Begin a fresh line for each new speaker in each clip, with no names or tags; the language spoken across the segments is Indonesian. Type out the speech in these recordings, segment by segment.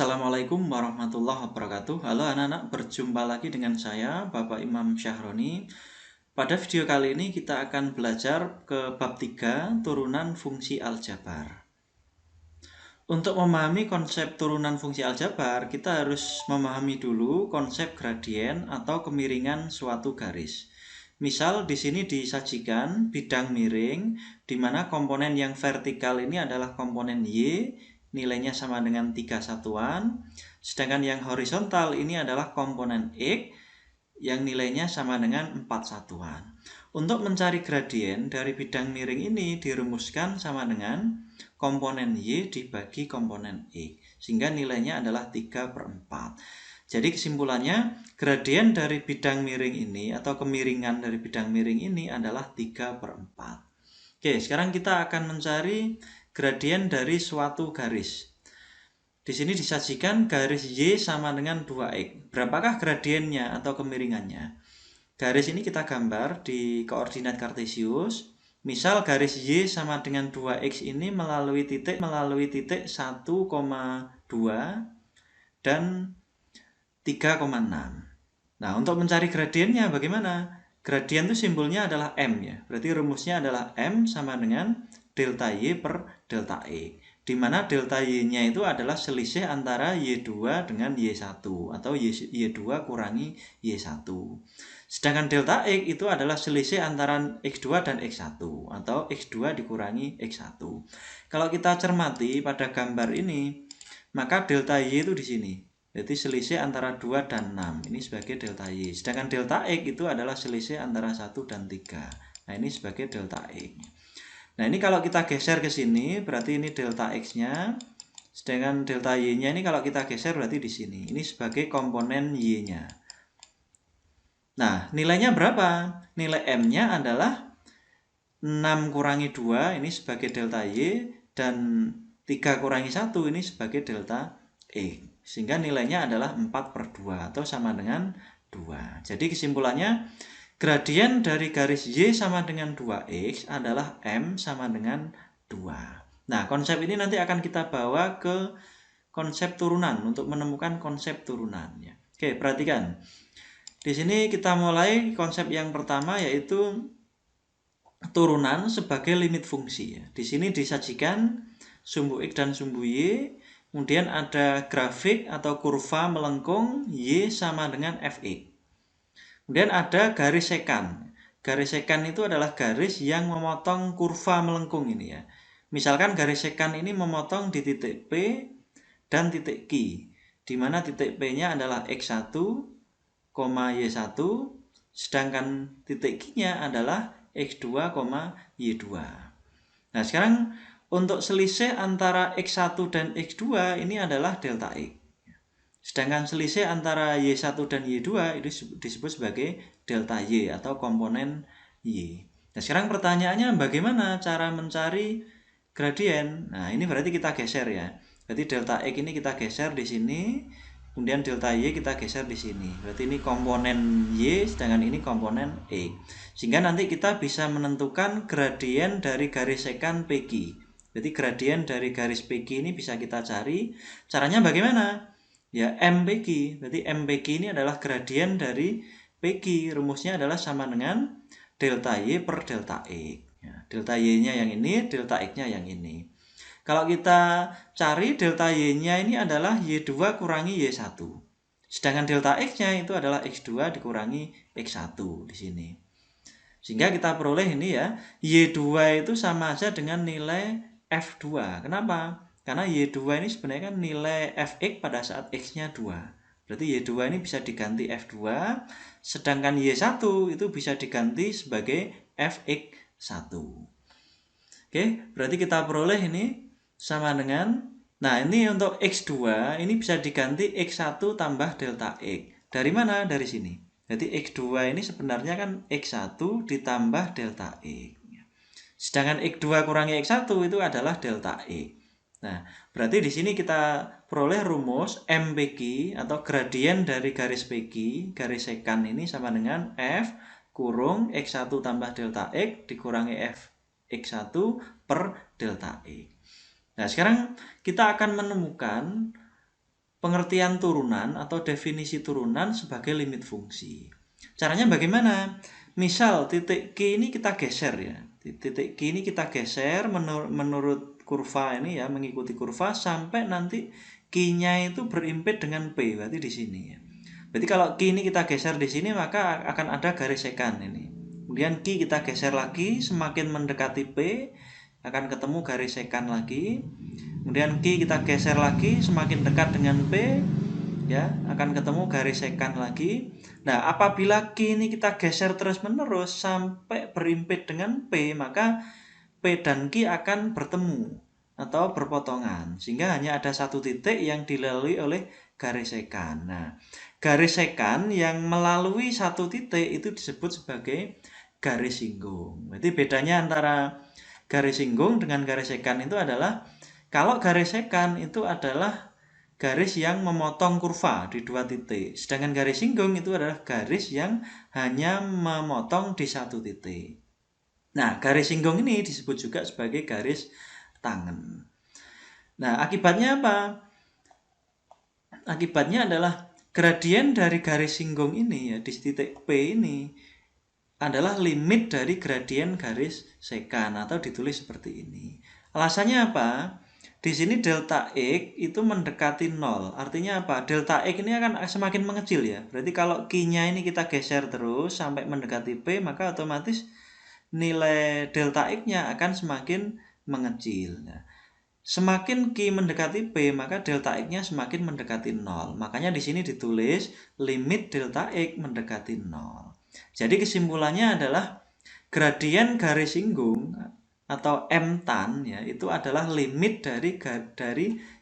Assalamualaikum warahmatullahi wabarakatuh. Halo anak-anak, berjumpa lagi dengan saya, Bapak Imam Syahroni. Pada video kali ini kita akan belajar ke bab 3, turunan fungsi aljabar. Untuk memahami konsep turunan fungsi aljabar, kita harus memahami dulu konsep gradien atau kemiringan suatu garis. Misal di sini disajikan bidang miring, di mana komponen yang vertikal ini adalah komponen Y, nilainya sama dengan 3 satuan. Sedangkan yang horizontal ini adalah komponen X, yang nilainya sama dengan 4 satuan. Untuk mencari gradien dari bidang miring ini dirumuskan sama dengan komponen Y dibagi komponen X, sehingga nilainya adalah 3/4. Jadi kesimpulannya, gradien dari bidang miring ini atau kemiringan dari bidang miring ini adalah 3/4. Oke, sekarang kita akan mencari gradien dari suatu garis. Di sini disajikan garis Y sama dengan 2X. Berapakah gradiennya atau kemiringannya? Garis ini kita gambar di koordinat kartesius. Misal garis Y sama dengan 2X ini melalui titik 1,2 dan 3,6. Nah, untuk mencari gradiennya bagaimana? Gradien itu simbolnya adalah M ya. Berarti rumusnya adalah M sama dengan delta Y per delta X. Di mana delta Y-nya itu adalah selisih antara Y2 dengan Y1 atau Y2 kurangi Y1. Sedangkan delta X itu adalah selisih antara X2 dan X1 atau X2 dikurangi X1. Kalau kita cermati pada gambar ini, maka delta Y itu di sini. Jadi selisih antara 2 dan 6. Ini sebagai delta Y. Sedangkan delta X itu adalah selisih antara 1 dan 3. Nah, ini sebagai delta X. Nah, ini kalau kita geser ke sini, berarti ini delta X-nya. Sedangkan delta Y-nya ini kalau kita geser berarti di sini. Ini sebagai komponen Y-nya. Nah, nilainya berapa? Nilai M-nya adalah 6 kurangi 2, ini sebagai delta Y. Dan 3 kurangi 1, ini sebagai delta X. Sehingga nilainya adalah 4/2 atau sama dengan 2. Jadi kesimpulannya, gradien dari garis Y sama dengan 2X adalah M sama dengan 2. Nah, konsep ini nanti akan kita bawa ke konsep turunan untuk menemukan konsep turunannya. Oke, perhatikan. Di sini kita mulai konsep yang pertama, yaitu turunan sebagai limit fungsi. Di sini disajikan sumbu X dan sumbu Y. Kemudian ada grafik atau kurva melengkung Y sama dengan Fx. Kemudian ada garis sekan. Garis sekan itu adalah garis yang memotong kurva melengkung ini ya. Misalkan garis sekan ini memotong di titik P dan titik Q, di mana titik P-nya adalah X1, Y1, sedangkan titik Q-nya adalah X2, Y2. Nah, sekarang untuk selisih antara X1 dan X2 ini adalah delta X. Sedangkan selisih antara Y1 dan Y2 itu disebut sebagai delta Y atau komponen Y. Nah, sekarang pertanyaannya bagaimana cara mencari gradien? Nah, ini berarti kita geser ya. Berarti delta X ini kita geser di sini, kemudian delta Y kita geser di sini. Berarti ini komponen Y, sedangkan ini komponen X. Sehingga nanti kita bisa menentukan gradien dari garis sekan PQ. Jadi gradien dari garis PQ ini bisa kita cari. Caranya bagaimana? Ya, MPQ. Berarti MPQ ini adalah gradien dari PQ. Rumusnya adalah sama dengan delta Y per delta X. Ya, delta Y-nya yang ini, delta X-nya yang ini. Kalau kita cari delta Y-nya ini adalah Y2 kurangi Y1. Sedangkan delta X-nya itu adalah X2 dikurangi X1 di sini. Sehingga kita peroleh ini ya, Y2 itu sama aja dengan nilai F2. Kenapa? Karena Y2 ini sebenarnya kan nilai Fx pada saat X-nya 2. Berarti Y2 ini bisa diganti F2, sedangkan Y1 itu bisa diganti sebagai Fx1. Oke, berarti kita peroleh ini sama dengan, nah ini untuk X2, ini bisa diganti X1 tambah delta X. Dari mana? Dari sini. Jadi X2 ini sebenarnya kan X1 ditambah delta X. Sedangkan X2 kurangi X1 itu adalah delta X. Nah, berarti di sini kita peroleh rumus MPQ atau gradien dari garis PQ, garis sekan ini sama dengan F kurung X1 tambah delta X dikurangi F X1 per delta X. Nah, sekarang kita akan menemukan pengertian turunan atau definisi turunan sebagai limit fungsi. Caranya bagaimana? Misal titik Q ini kita geser ya. Titik Q ini kita geser menurut kurva ini ya, mengikuti kurva sampai nanti Q-nya itu berimpit dengan P, berarti di sini ya. Berarti kalau Q ini kita geser di sini maka akan ada garis sekan ini. Kemudian Q kita geser lagi, semakin mendekati P akan ketemu garis sekan lagi. Kemudian Q kita geser lagi, semakin dekat dengan P ya akan ketemu garis sekan lagi. Nah, apabila Q ini kita geser terus-menerus sampai berimpit dengan P, maka P dan Q akan bertemu atau berpotongan, sehingga hanya ada satu titik yang dilalui oleh garis sekan. Nah, garis sekan yang melalui satu titik itu disebut sebagai garis singgung. Berarti bedanya antara garis singgung dengan garis sekan itu adalah, kalau garis sekan itu adalah garis yang memotong kurva di dua titik, sedangkan garis singgung itu adalah garis yang hanya memotong di satu titik. Nah, garis singgung ini disebut juga sebagai garis tangen. Nah, akibatnya apa? Akibatnya adalah gradien dari garis singgung ini ya di titik P ini adalah limit dari gradien garis sekan, atau ditulis seperti ini. Alasannya apa? Di sini delta X itu mendekati 0. Artinya apa? Delta X ini akan semakin mengecil ya. Berarti kalau Q-nya ini kita geser terus sampai mendekati P, maka otomatis nilai delta X-nya akan semakin mengecil. Nah, semakin Q mendekati P, maka delta X-nya semakin mendekati 0. Makanya di sini ditulis limit delta X mendekati 0. Jadi kesimpulannya adalah gradien garis singgung atau M tan ya, itu adalah limit dari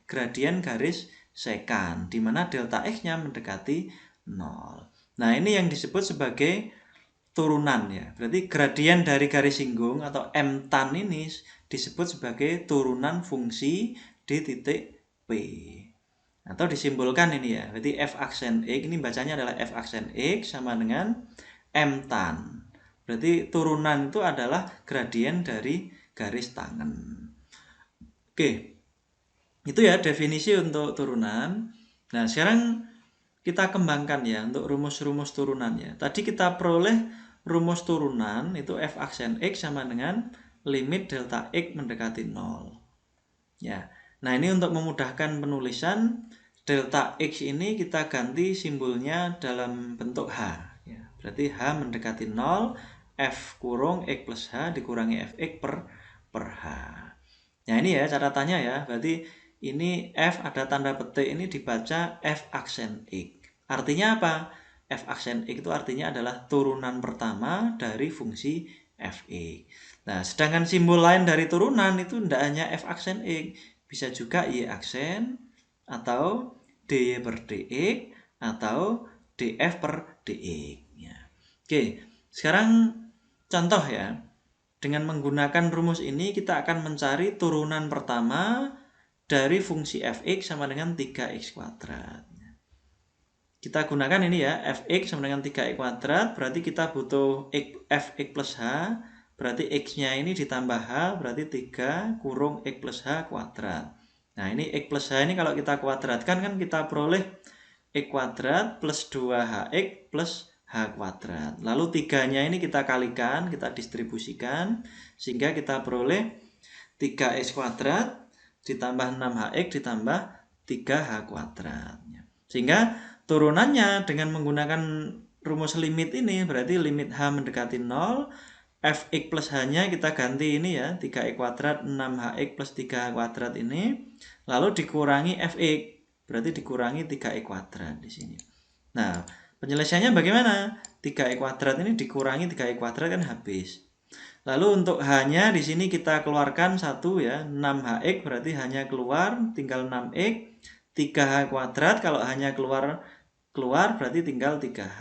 gradien garis sekan, di mana delta X-nya mendekati 0. Nah, ini yang disebut sebagai turunan ya. Berarti gradien dari garis singgung atau M tan ini disebut sebagai turunan fungsi di titik P. Atau disimbolkan ini ya. Berarti f aksen X ini bacanya adalah f aksen X sama dengan M tan. Berarti turunan itu adalah gradien dari garis tangen. Oke. Itu ya definisi untuk turunan. Nah, sekarang kita kembangkan ya untuk rumus-rumus turunannya. Tadi kita peroleh rumus turunan itu f aksen X sama dengan limit delta X mendekati 0. Ya. Nah, ini untuk memudahkan penulisan, delta X ini kita ganti simbolnya dalam bentuk H. Ya. Berarti H mendekati 0, F kurung X plus H dikurangi Fx per H. Nah, ini ya catatannya ya. Berarti ini F ada tanda petik ini dibaca F aksen X. Artinya apa? F aksen X itu artinya adalah turunan pertama dari fungsi Fx. Nah, sedangkan simbol lain dari turunan itu tidak hanya F aksen X, bisa juga Y aksen, atau dy per dx, atau df per dx. Ya. Oke, sekarang contoh ya. Dengan menggunakan rumus ini kita akan mencari turunan pertama dari fungsi fx sama dengan 3x kuadrat. Kita gunakan ini ya, fx sama dengan 3x kuadrat, berarti kita butuh fx plus h, berarti x-nya ini ditambah h, berarti 3 kurung x plus h kuadrat. Nah, ini x plus h ini kalau kita kuadratkan kan kita peroleh x kuadrat plus 2hx plus h kuadrat. Lalu 3-nya ini kita kalikan, kita distribusikan, sehingga kita peroleh 3x kuadrat ditambah 6hx ditambah 3h kuadrat. Sehingga turunannya dengan menggunakan rumus limit ini, berarti limit h mendekati 0, fx plus h-nya kita ganti ini ya, 3x kuadrat 6hx plus 3h kuadrat ini, lalu dikurangi fx, berarti dikurangi 3x kuadrat di sini. Nah, penyelesaiannya bagaimana? 3x kuadrat ini dikurangi 3x kuadrat kan habis. Lalu untuk h-nya di sini kita keluarkan 1 ya, 6hx berarti hanya keluar tinggal 6x, 3h kuadrat kalau hanya keluar berarti tinggal 3h.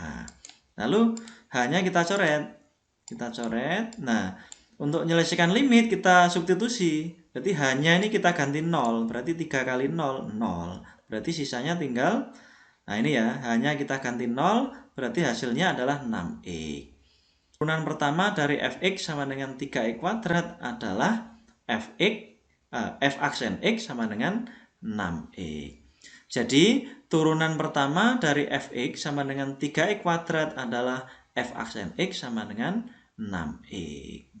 Lalu h-nya kita coret. Nah, untuk menyelesaikan limit kita substitusi. Berarti h-nya ini kita ganti 0, berarti 3 kali 0, 0. Berarti sisanya tinggal, nah ini ya, h-nya kita ganti 0, berarti hasilnya adalah 6x. Turunan pertama dari fx sama dengan 3x kuadrat adalah f aksen x sama dengan 6x. Jadi turunan pertama dari fx sama dengan 3x kuadrat adalah f aksen x sama dengan 6x.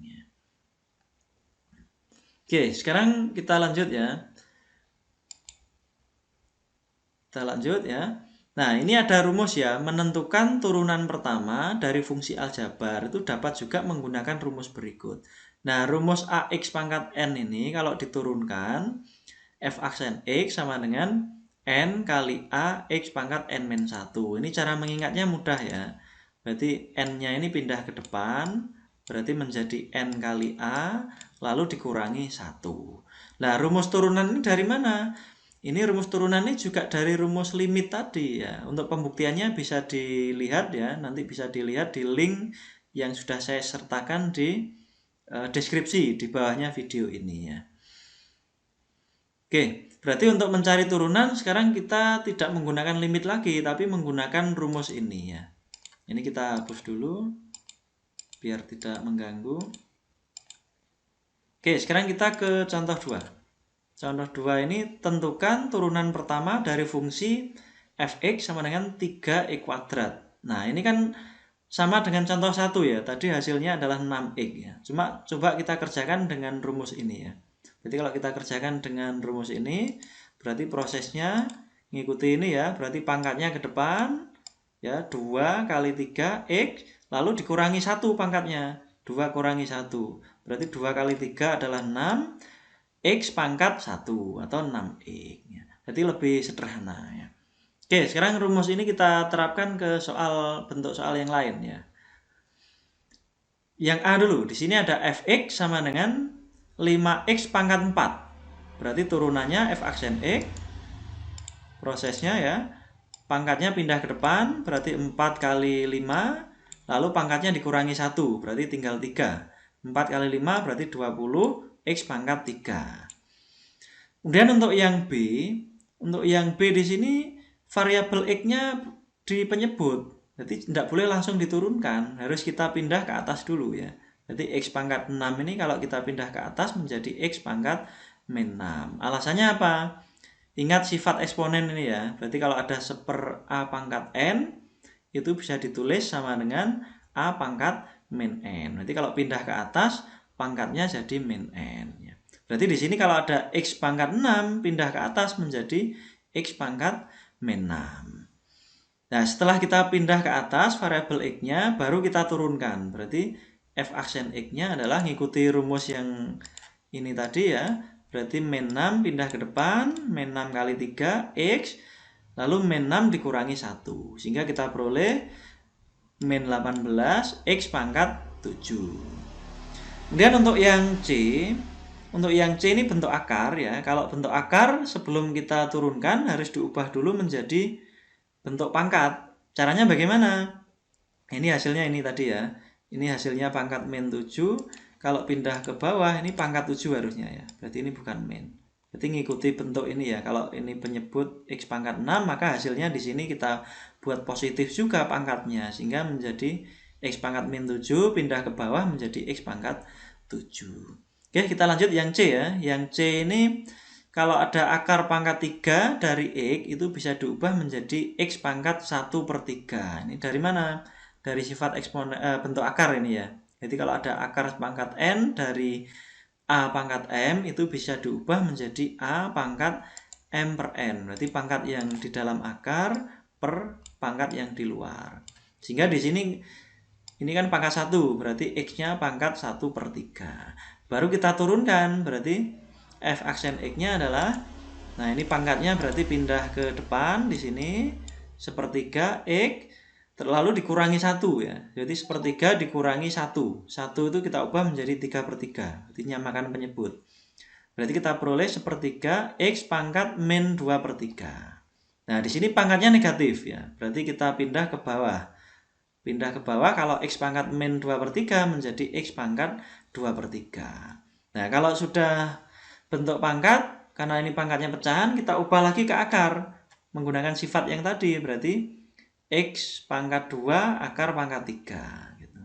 Oke, sekarang kita lanjut ya. Kita lanjut ya. Nah, ini ada rumus ya, menentukan turunan pertama dari fungsi aljabar itu dapat juga menggunakan rumus berikut. Nah, rumus ax pangkat n ini kalau diturunkan, f aksen x sama dengan n kali a x pangkat n-1. Ini cara mengingatnya mudah ya. Berarti n-nya ini pindah ke depan, berarti menjadi n kali a, lalu dikurangi 1. Nah, rumus turunan ini dari mana? Ini rumus turunan ini juga dari rumus limit tadi ya. Untuk pembuktiannya bisa dilihat ya, nanti bisa dilihat di link yang sudah saya sertakan di deskripsi di bawahnya video ini ya. Oke, berarti untuk mencari turunan sekarang kita tidak menggunakan limit lagi, tapi menggunakan rumus ini ya. Ini kita hapus dulu biar tidak mengganggu. Oke, sekarang kita ke contoh 2. Contoh 2 ini tentukan turunan pertama dari fungsi fx sama dengan 3x kuadrat. Nah, ini kan sama dengan contoh 1 ya. Tadi hasilnya adalah 6x ya. Cuma coba kita kerjakan dengan rumus ini ya. Jadi kalau kita kerjakan dengan rumus ini, berarti prosesnya ngikuti ini ya. Berarti pangkatnya ke depan ya, 2 kali 3x lalu dikurangi 1 pangkatnya. 2 kurangi 1. Berarti 2 kali 3 adalah 6. X pangkat 1 atau 6x. Jadi lebih sederhana ya. Oke, sekarang rumus ini kita terapkan ke bentuk soal yang lain ya. Yang A dulu, di sini ada fx sama dengan 5x pangkat 4. Berarti turunannya f aksen x. Prosesnya ya, pangkatnya pindah ke depan, berarti 4 kali 5, lalu pangkatnya dikurangi 1, berarti tinggal 3. 4 kali 5 berarti 20, x pangkat 3. Kemudian untuk yang B di sini variabel x-nya di penyebut. Jadi tidak boleh langsung diturunkan, harus kita pindah ke atas dulu ya. Jadi x pangkat 6 ini kalau kita pindah ke atas menjadi x pangkat min 6. Alasannya apa? Ingat sifat eksponen ini ya. Berarti kalau ada 1/a pangkat n, itu bisa ditulis sama dengan a pangkat min n. Berarti kalau pindah ke atas, pangkatnya jadi min n. Berarti di sini kalau ada x pangkat 6 pindah ke atas menjadi x pangkat min 6. Nah, setelah kita pindah ke atas variabel x-nya baru kita turunkan. Berarti f aksen x-nya adalah ngikuti rumus yang ini tadi ya. Berarti min 6 pindah ke depan, min 6 kali 3 x, lalu min 6 dikurangi 1. Sehingga kita peroleh min 18 x pangkat 7. Kemudian untuk yang C ini bentuk akar ya. Kalau bentuk akar sebelum kita turunkan harus diubah dulu menjadi bentuk pangkat. Caranya bagaimana? Ini hasilnya ini tadi ya. Ini hasilnya pangkat min 7. Kalau pindah ke bawah ini pangkat 7 harusnya ya. Berarti ini bukan min. Berarti ngikuti bentuk ini ya. Kalau ini penyebut x pangkat 6 maka hasilnya di sini kita buat positif juga pangkatnya sehingga menjadi x pangkat min 7 pindah ke bawah menjadi x pangkat 7. Oke, kita lanjut yang C ya. Yang C ini kalau ada akar pangkat 3 dari x itu bisa diubah menjadi x pangkat 1/3. Ini dari mana? Dari sifat eksponen bentuk akar ini ya. Jadi kalau ada akar pangkat n dari a pangkat m itu bisa diubah menjadi a pangkat m per n. Berarti pangkat yang di dalam akar per pangkat yang di luar. Sehingga di sini ini kan pangkat 1, berarti x-nya pangkat 1/3. Baru kita turunkan, berarti f aksen x-nya adalah, nah ini pangkatnya berarti pindah ke depan di sini, 1/3 x, lalu dikurangi 1 ya. Jadi 1/3 dikurangi 1. 1 itu kita ubah menjadi 3/3, berarti nyamakan penyebut. Berarti kita peroleh 1/3 x pangkat min 2/3. Nah di sini pangkatnya negatif ya, berarti kita pindah ke bawah. Pindah ke bawah kalau x pangkat min 2/3 menjadi x pangkat 2/3. Nah, kalau sudah bentuk pangkat, karena ini pangkatnya pecahan, kita ubah lagi ke akar. Menggunakan sifat yang tadi, berarti x pangkat 2 akar pangkat 3. Gitu.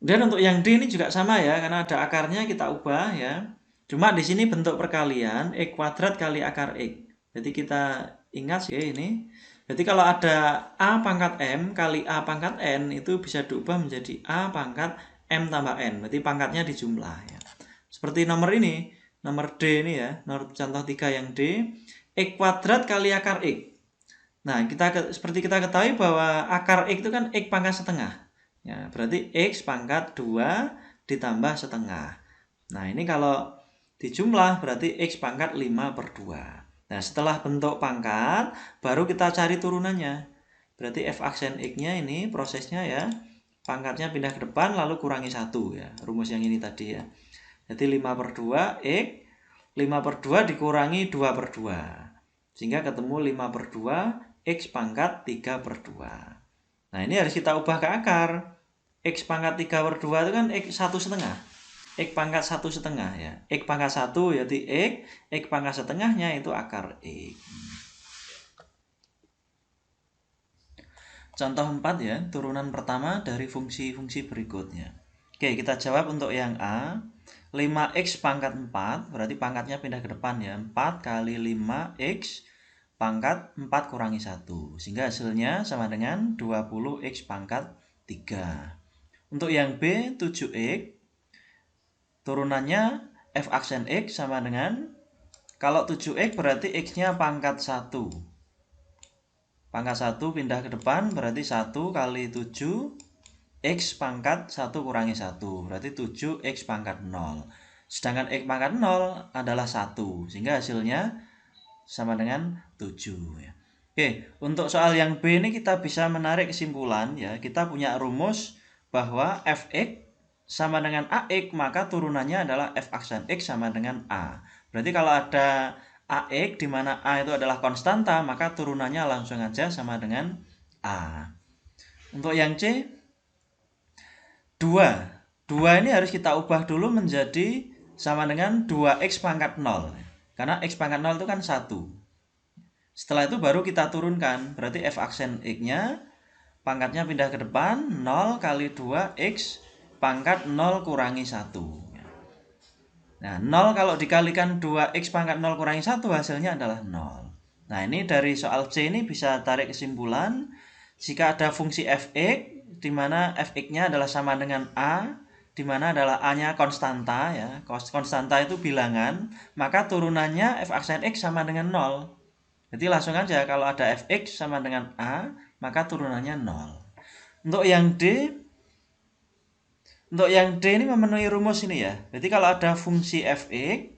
Dan untuk yang D ini juga sama ya, karena ada akarnya kita ubah ya. Cuma di sini bentuk perkalian, x kuadrat kali akar x. Jadi kita ingat ini. Jadi kalau ada A pangkat M kali A pangkat N itu bisa diubah menjadi A pangkat M tambah N. Berarti pangkatnya dijumlah ya. Seperti nomor ini, nomor D ini ya, nomor contoh 3 yang D, X kuadrat kali akar X. Nah, seperti kita ketahui bahwa akar X itu kan X pangkat setengah. Ya, berarti X pangkat 2 ditambah setengah. Nah, ini kalau dijumlah berarti X pangkat 5/2. Nah, setelah bentuk pangkat, baru kita cari turunannya. Berarti f aksen X-nya ini prosesnya ya, pangkatnya pindah ke depan lalu kurangi 1 ya. Rumus yang ini tadi ya. Jadi 5/2 X, 5/2 dikurangi 2/2. Sehingga ketemu 5/2 X pangkat 3/2. Nah, ini harus kita ubah ke akar. X pangkat 3/2 itu kan X 1/2. X pangkat 1/2 ya. X pangkat 1 yaitu X pangkat setengahnya itu akar X. Contoh 4 ya, turunan pertama dari fungsi-fungsi berikutnya. Oke, kita jawab untuk yang A. 5x pangkat 4, berarti pangkatnya pindah ke depan ya. 4 kali 5x pangkat 4 kurangi 1. Sehingga hasilnya sama dengan 20x pangkat 3. Untuk yang B, 7x. Turunannya f aksen X sama dengan, kalau 7x berarti X-nya pangkat 1. Pangkat 1 pindah ke depan berarti 1 kali 7 X pangkat 1 kurangi 1. Berarti 7X pangkat 0. Sedangkan X pangkat 0 adalah 1. Sehingga hasilnya sama dengan 7. Ya. Oke, untuk soal yang B ini kita bisa menarik kesimpulan ya. Kita punya rumus bahwa Fx sama dengan AX, maka turunannya adalah f aksen X sama dengan A. Berarti kalau ada AX di mana A itu adalah konstanta, maka turunannya langsung aja sama dengan A. Untuk yang C, 2. 2 ini harus kita ubah dulu menjadi sama dengan 2x pangkat 0. Karena x pangkat 0 itu kan 1. Setelah itu baru kita turunkan. Berarti f aksen X-nya pangkatnya pindah ke depan, 0 kali 2x pangkat 0 kurangi 1. Nah, 0 kalau dikalikan 2x pangkat 0 kurangi 1 hasilnya adalah 0. Nah, ini dari soal C ini bisa tarik kesimpulan jika ada fungsi fx di mana fx-nya adalah sama dengan A, di mana adalah A-nya konstanta ya. Konstanta itu bilangan, maka turunannya f aksen X sama dengan 0. Jadi langsung aja kalau ada fx sama dengan A, maka turunannya 0. Untuk yang D ini memenuhi rumus ini ya. Jadi kalau ada fungsi fx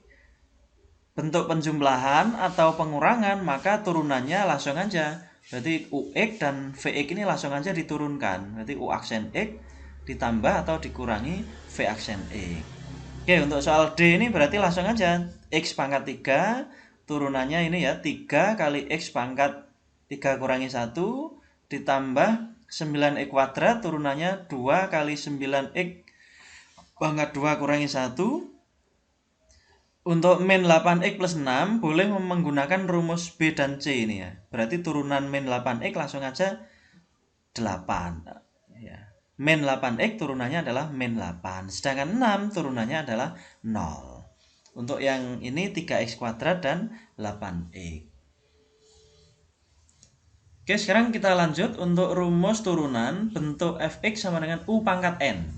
bentuk penjumlahan atau pengurangan, maka turunannya langsung aja. Berarti ux dan vx ini langsung aja diturunkan. Berarti u aksen x ditambah atau dikurangi v aksen x. Oke, untuk soal D ini berarti langsung aja x pangkat 3, turunannya ini ya 3 kali x pangkat 3 kurangi 1 ditambah 9x kuadrat, turunannya 2 kali 9x pangkat 2 kurangi 1. Untuk min 8x plus 6 boleh menggunakan rumus B dan C ini ya. Berarti turunan min 8x langsung aja 8 ya. Min 8x turunannya adalah min 8. Sedangkan 6 turunannya adalah 0. Untuk yang ini 3x kuadrat dan 8x. Oke, sekarang kita lanjut untuk rumus turunan bentuk fx sama dengan u pangkat n.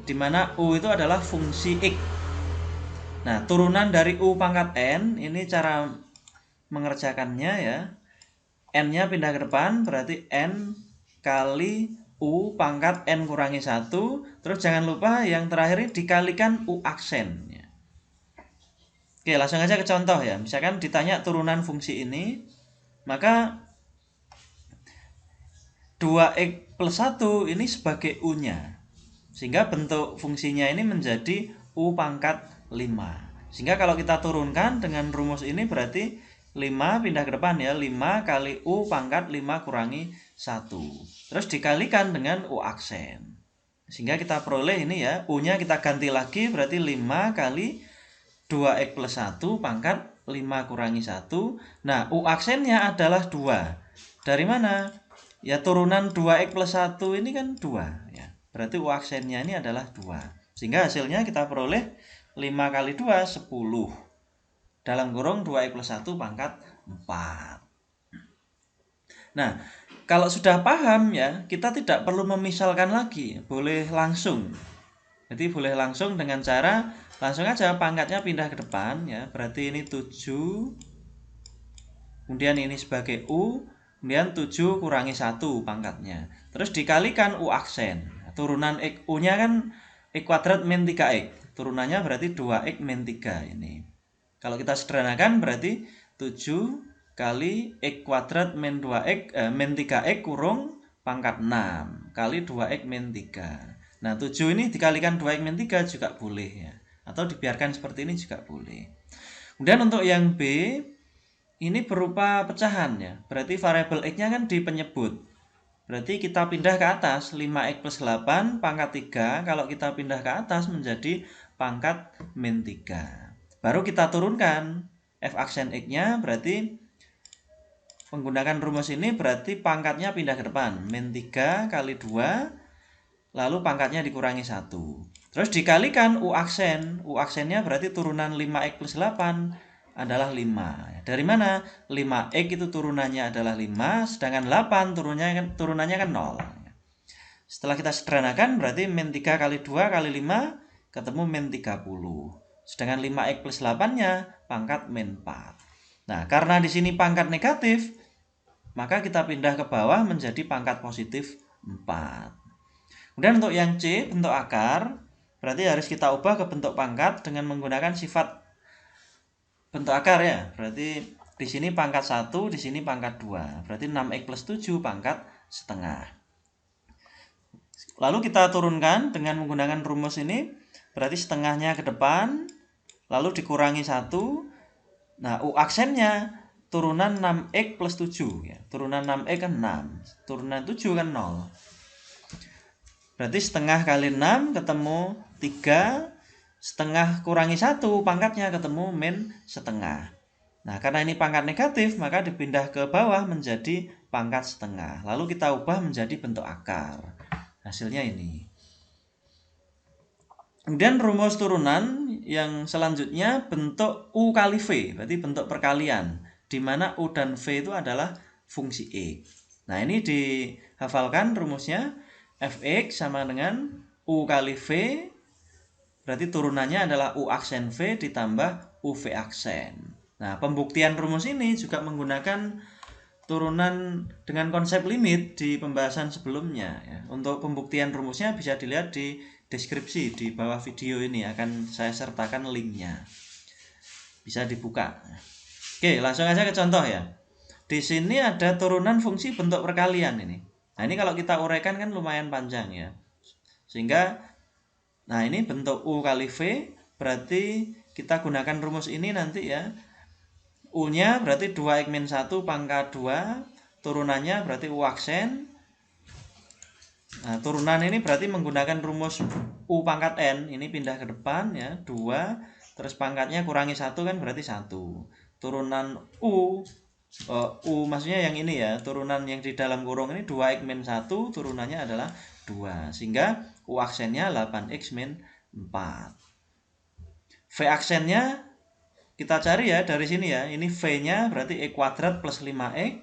Di mana u itu adalah fungsi x. Nah, turunan dari u pangkat n, ini cara mengerjakannya ya. N-nya pindah ke depan, berarti n kali u pangkat n kurangi 1. Terus jangan lupa yang terakhir ini dikalikan u aksen. Oke, langsung aja ke contoh ya. Misalkan ditanya turunan fungsi ini, maka 2x plus 1 ini sebagai u-nya. Sehingga bentuk fungsinya ini menjadi u pangkat 5. Sehingga kalau kita turunkan dengan rumus ini berarti 5 pindah ke depan ya. 5 kali u pangkat 5 kurangi 1. Terus dikalikan dengan u aksen. Sehingga kita peroleh ini ya. U-nya kita ganti lagi berarti 5 kali 2x plus 1 pangkat 5 kurangi 1. Nah, u aksennya adalah 2. Dari mana? Ya turunan 2x plus 1 ini kan 2 ya. Berarti u aksennya ini adalah 2. Sehingga hasilnya kita peroleh 5 kali 2 10. Dalam kurung 2x plus 1 pangkat 4. Nah, kalau sudah paham ya, kita tidak perlu memisalkan lagi, boleh langsung. Jadi boleh langsung dengan cara langsung aja pangkatnya pindah ke depan ya. Berarti ini 7, kemudian ini sebagai U, kemudian 7 kurangi 1 pangkatnya. Terus dikalikan U aksen. Turunan U-nya kan X kuadrat min 3X. Turunannya berarti 2X min 3 ini. Kalau kita sederhanakan berarti 7 kali X kuadrat min 2X min 3X kurung pangkat 6 kali 2X min 3. Nah 7 ini dikalikan 2X min 3 juga boleh ya. Atau dibiarkan seperti ini juga boleh. Kemudian untuk yang B ini berupa pecahan ya. Berarti variabel X-nya kan di penyebut. Berarti kita pindah ke atas 5X plus 8 pangkat 3. Kalau kita pindah ke atas menjadi pangkat min 3. Baru kita turunkan F aksen X-nya berarti menggunakan rumus ini berarti pangkatnya pindah ke depan. Min 3 kali 2 lalu pangkatnya dikurangi 1. Terus dikalikan U aksen. U aksennya berarti turunan 5X plus 8 adalah 5. Dari mana? 5X itu turunannya adalah 5, sedangkan 8 turunannya kan 0. Setelah kita sederhanakan berarti min 3 kali 2 kali 5 ketemu min 30. Sedangkan 5X plus 8-nya pangkat min 4. Nah, karena di sini pangkat negatif, maka kita pindah ke bawah menjadi pangkat positif 4. Kemudian untuk yang C, bentuk akar, berarti harus kita ubah ke bentuk pangkat dengan menggunakan sifat bentuk akar ya. Berarti di sini pangkat 1, di sini pangkat 2. Berarti 6X plus 7 pangkat setengah. Lalu kita turunkan dengan menggunakan rumus ini. Berarti setengahnya ke depan, lalu dikurangi 1. Nah, U aksennya turunan 6X plus 7. Ya. Turunan 6X kan 6. Turunan 7 kan 0. Berarti setengah kali 6 ketemu 3. Setengah kurangi 1, pangkatnya ketemu min setengah. Nah, karena ini pangkat negatif, maka dipindah ke bawah menjadi pangkat setengah. Lalu kita ubah menjadi bentuk akar. Hasilnya ini. Kemudian rumus turunan yang selanjutnya bentuk U kali V, berarti bentuk perkalian, di mana U dan V itu adalah fungsi X. Nah, ini dihafalkan rumusnya, Fx sama dengan U kali V, berarti turunannya adalah U aksen V ditambah UV aksen. Nah, pembuktian rumus ini juga menggunakan turunan dengan konsep limit di pembahasan sebelumnya. Ya. Untuk pembuktian rumusnya bisa dilihat di deskripsi di bawah video ini, akan saya sertakan linknya. Bisa dibuka. Oke, langsung aja ke contoh ya. Di sini ada turunan fungsi bentuk perkalian ini. Nah, ini kalau kita uraikan kan lumayan panjang ya. Sehingga, nah ini bentuk U kali V, berarti kita gunakan rumus ini nanti ya. U-nya berarti 2X min 1 pangkat 2, turunannya berarti U aksen. Nah, turunan ini berarti menggunakan rumus U pangkat N, ini pindah ke depan ya, 2, terus pangkatnya kurangi 1 kan berarti 1. Turunan U maksudnya yang ini ya, turunan yang di dalam kurung ini 2X min 1, turunannya adalah 2. Sehingga U aksennya 8X min 4. V aksennya kita cari ya dari sini ya, ini V-nya berarti X kuadrat plus 5X,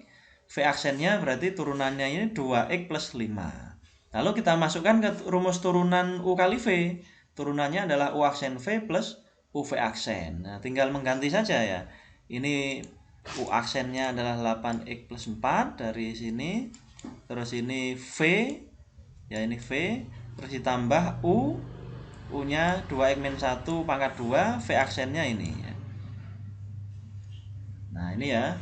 V aksennya berarti turunannya ini 2X plus 5. Lalu kita masukkan ke rumus turunan U kali V. Turunannya adalah U aksen V plus UV aksen. Nah, tinggal mengganti saja ya. Ini U aksennya adalah 8X plus 4 dari sini. Terus ini V. Ya, ini V. Terus ditambah U. U-nya 2X min 1 pangkat 2. V aksennya ini ya. Nah, ini ya.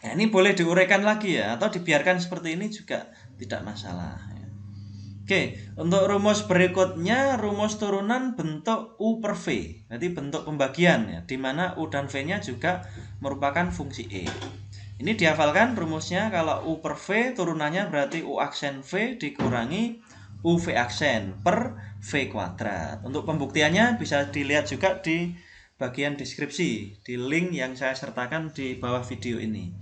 Ya, ini boleh diuraikan lagi ya. Atau dibiarkan seperti ini juga tidak masalah. Oke, untuk rumus berikutnya, rumus turunan bentuk U per V. Berarti bentuk pembagian ya, di mana U dan V-nya juga merupakan fungsi E. Ini dihafalkan rumusnya, kalau U per V turunannya berarti U aksen V dikurangi UV aksen per V kuadrat. Untuk pembuktiannya bisa dilihat juga di bagian deskripsi, di link yang saya sertakan di bawah video ini.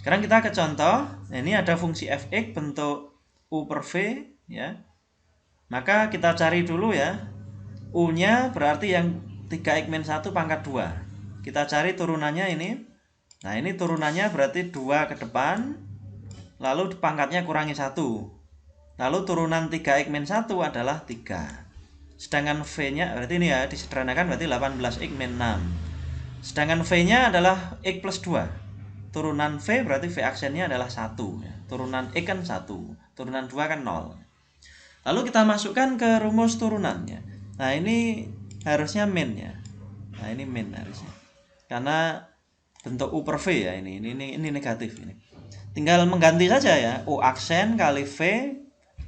Sekarang kita ke contoh. Nah, ini ada fungsi Fx bentuk U per V ya. Maka kita cari dulu ya. U-nya berarti yang 3X min 1 pangkat 2. Kita cari turunannya ini. Nah, ini turunannya berarti 2 ke depan, lalu pangkatnya kurangi 1. Lalu turunan 3x-1 adalah 3. Sedangkan V-nya, berarti ini ya, disederhanakan berarti 18x-6. Sedangkan V-nya adalah X plus 2. Turunan V berarti V aksennya adalah 1. Turunan X kan 1. Turunan 2 kan 0. Lalu kita masukkan ke rumus turunannya. Nah, ini harusnya min ya. Nah, ini min harusnya. Karena bentuk U per V ya ini negatif ini. Tinggal mengganti saja ya, U aksen kali V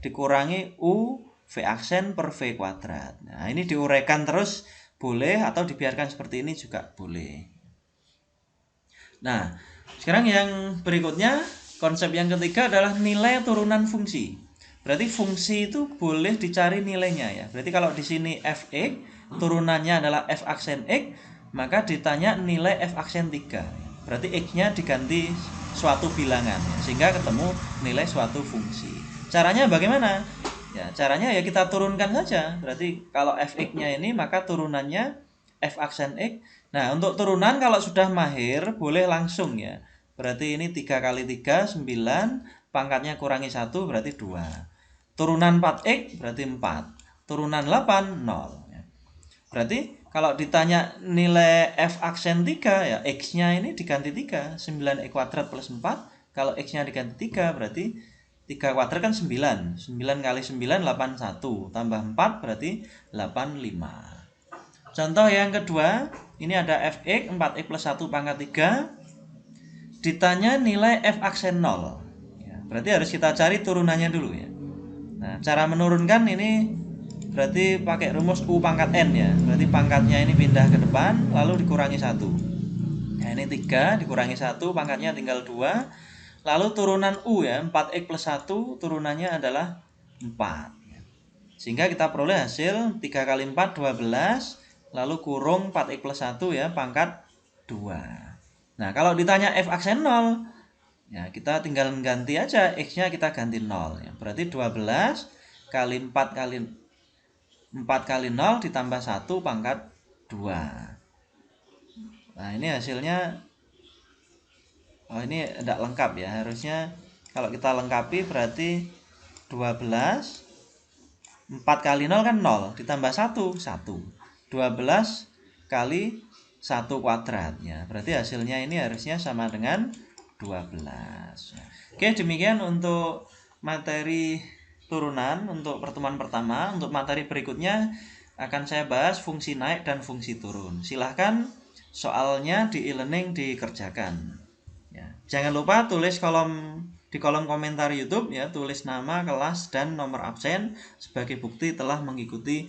dikurangi U V aksen per V kuadrat. Nah, ini diuraikan terus boleh atau dibiarkan seperti ini juga boleh. Nah, sekarang yang berikutnya, konsep yang ketiga adalah nilai turunan fungsi. Berarti fungsi itu boleh dicari nilainya ya. Berarti kalau di sini fx, turunannya adalah f aksen x, maka ditanya nilai f aksen 3. Berarti x-nya diganti suatu bilangan ya, sehingga ketemu nilai suatu fungsi. Caranya bagaimana? Ya, caranya ya kita turunkan saja. Berarti kalau fx-nya ini maka turunannya f aksen x. Nah, untuk turunan kalau sudah mahir boleh langsung ya. Berarti ini 3 kali 3 9, pangkatnya kurangi 1 berarti 2. Turunan 4x berarti 4. Turunan 8 0 ya. Berarti kalau ditanya nilai f aksen 3 ya x-nya ini diganti 3, 9x kuadrat plus 4. Kalau x-nya diganti 3 berarti 3 kuadrat kan 9. 9 kali 9 81 tambah 4 berarti 85. Contoh yang kedua, ini ada fx 4x plus 1 pangkat 3. Ditanya nilai f aksen 0 ya, berarti harus kita cari turunannya dulu ya. Nah, cara menurunkan ini berarti pakai rumus U pangkat N ya. Berarti pangkatnya ini pindah ke depan, lalu dikurangi 1. Nah, ini 3 dikurangi 1, pangkatnya tinggal 2. Lalu turunan U ya, 4x plus 1, turunannya adalah 4. Sehingga kita peroleh hasil 3 kali 4, 12. Lalu kurung 4x plus 1 ya, pangkat 2. Nah, kalau ditanya f aksen 0, ya, kita tinggal ganti aja x-nya, kita ganti 0 ya. Berarti 12 kali 4 kali 0 ditambah 1 pangkat 2. Nah, ini hasilnya ini tidak lengkap ya. Harusnya kalau kita lengkapi berarti 12 4 kali 0 kan 0 ditambah 1 1. 12 kali 1 kuadrat ya. Berarti hasilnya ini harusnya sama dengan 12. Oke, demikian untuk materi turunan untuk pertemuan pertama. Untuk materi berikutnya akan saya bahas fungsi naik dan fungsi turun. Silahkan soalnya di e-learning dikerjakan. Ya, jangan lupa tulis di kolom komentar YouTube ya, tulis nama, kelas, dan nomor absen sebagai bukti telah mengikuti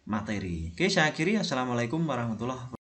materi. Oke, saya akhiri. Assalamualaikum warahmatullahi wabarakatuh.